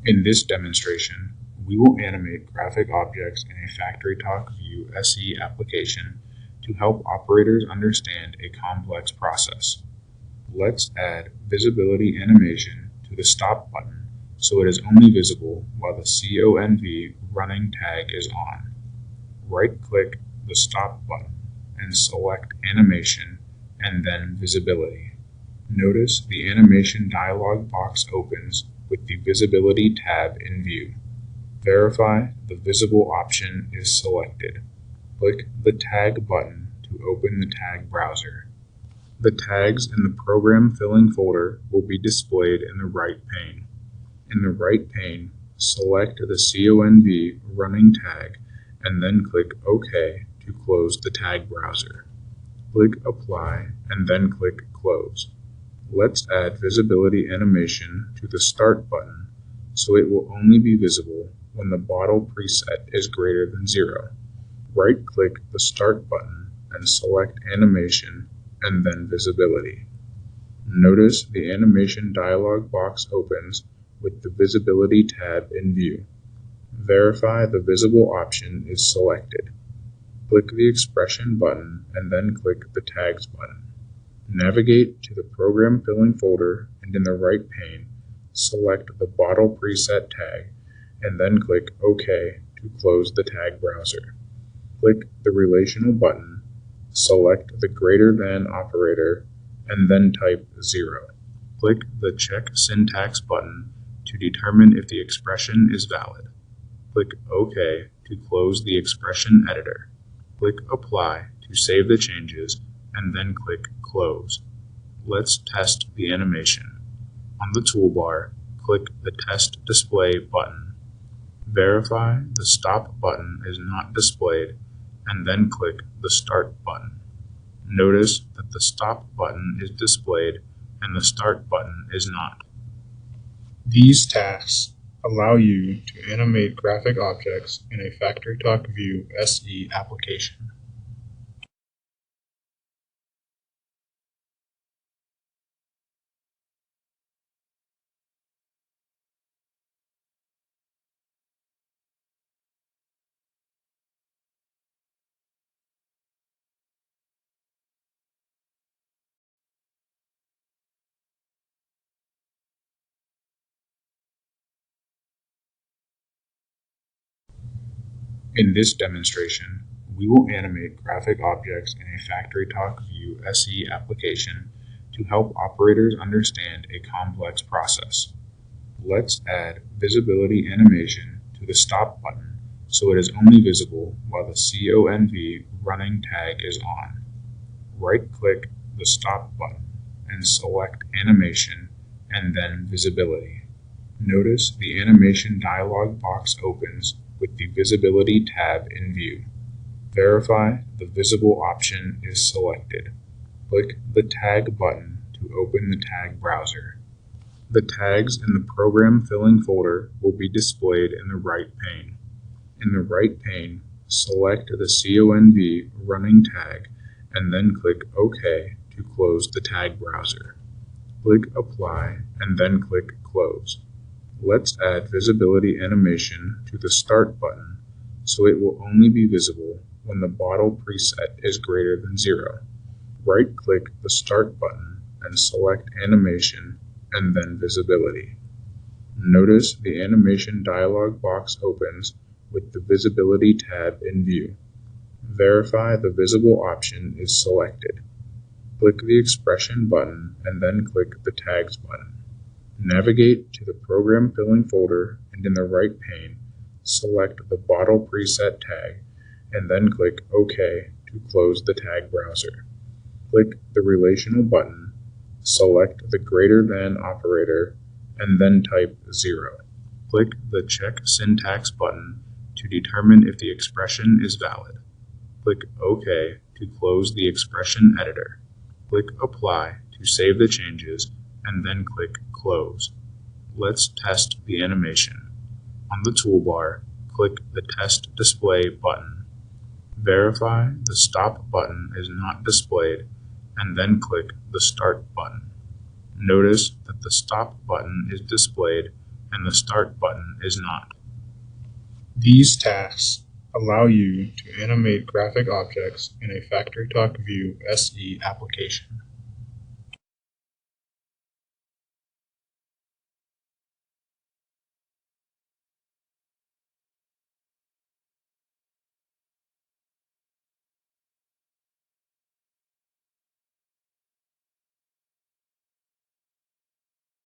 In this demonstration, we will animate graphic objects in a FactoryTalk View SE application to help operators understand a complex process. Let's add visibility animation to the stop button so it is only visible while the CONV running tag is on. Right-click the stop button and select Animation and then Visibility. Notice the animation dialog box opens with the Visibility tab in view. Verify the visible option is selected. Click the Tag button to open the tag browser. The tags in the Program Filling folder will be displayed in the right pane. In the right pane, select the CONV running tag and then click OK to close the tag browser. Click Apply and then click Close. Let's add visibility animation to the Start button so it will only be visible when the bottle preset is greater than 0. Right-click the Start button and select Animation and then Visibility. Notice the animation dialog box opens with the Visibility tab in view. Verify the visible option is selected. Click the Expression button and then click the Tags button. Navigate to the Program Filling folder and in the right pane, select the Bottle Preset tag and then click OK to close the tag browser. Click the Relational button, select the greater than operator, and then type 0. Click the Check Syntax button to determine if the expression is valid. Click OK to close the expression editor. Click Apply to save the changes and then click Close. Let's test the animation. On the toolbar, click the Test Display button. Verify the Stop button is not displayed and then click the Start button. Notice that the Stop button is displayed and the Start button is not. These tasks allow you to animate graphic objects in a FactoryTalk View SE application. In this demonstration, we will animate graphic objects in a FactoryTalk View SE application to help operators understand a complex process. Let's add visibility animation to the stop button so it is only visible while the CONV running tag is on. Right-click the stop button and select Animation and then Visibility. Notice the animation dialog box opens with the Visibility tab in view. Verify the visible option is selected. Click the Tag button to open the tag browser. The tags in the Program Filling folder will be displayed in the right pane. In the right pane, select the CONV running tag and then click OK to close the tag browser. Click Apply and then click Close. Let's add visibility animation to the Start button so it will only be visible when the bottle preset is greater than 0. Right-click the Start button and select Animation and then Visibility. Notice the animation dialog box opens with the Visibility tab in view. Verify the visible option is selected. Click the Expression button and then click the Tags button. Navigate to the Program Filling folder and in the right pane, select the Bottle Preset tag and then click OK to close the tag browser. Click the Relational button, select the greater than operator, and then type 0. Click the Check Syntax button to determine if the expression is valid. Click OK to close the expression editor. Click Apply to save the changes and then click Close. Let's test the animation. On the toolbar, click the Test Display button. Verify the Stop button is not displayed and then click the Start button. Notice that the Stop button is displayed and the Start button is not. These tasks allow you to animate graphic objects in a FactoryTalk View SE application.